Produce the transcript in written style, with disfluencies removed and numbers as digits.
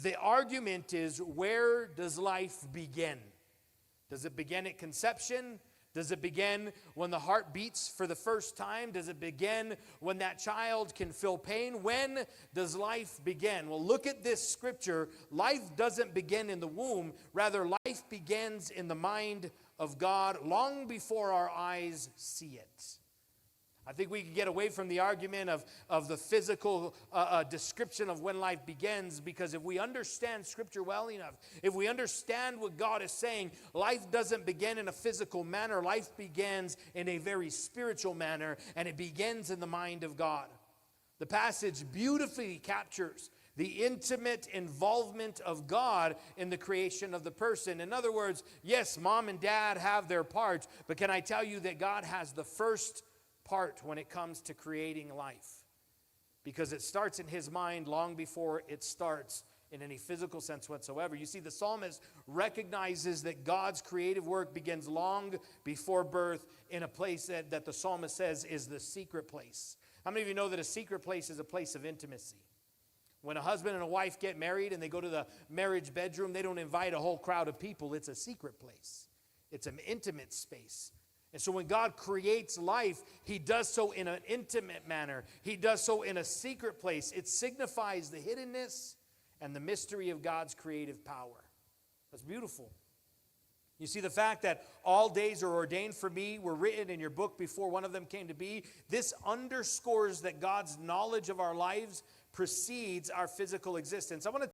The argument is, where does life begin? Does it begin at conception? Does it begin when the heart beats for the first time? Does it begin when that child can feel pain? When does life begin? Well, look at this scripture. Life doesn't begin in the womb. Rather, life begins in the mind of God long before our eyes see it. I think we can get away from the argument of the physical description of when life begins, because if we understand Scripture well enough, if we understand what God is saying, life doesn't begin in a physical manner. Life begins in a very spiritual manner, and it begins in the mind of God. The passage beautifully captures the intimate involvement of God in the creation of the person. In other words, yes, mom and dad have their parts, but can I tell you that God has the first part when it comes to creating life, because it starts in his mind long before it starts in any physical sense whatsoever. You see, the psalmist recognizes that God's creative work begins long before birth in a place that the psalmist says is the secret place. How many of you know that a secret place is a place of intimacy? When a husband and a wife get married and they go to the marriage bedroom, they don't invite a whole crowd of people. It's a secret place. It's an intimate space. And so when God creates life, he does so in an intimate manner. He does so in a secret place. It signifies the hiddenness and the mystery of God's creative power. That's beautiful. You see, the fact that all days are ordained for me were written in your book before one of them came to be. This underscores that God's knowledge of our lives precedes our physical existence. I want to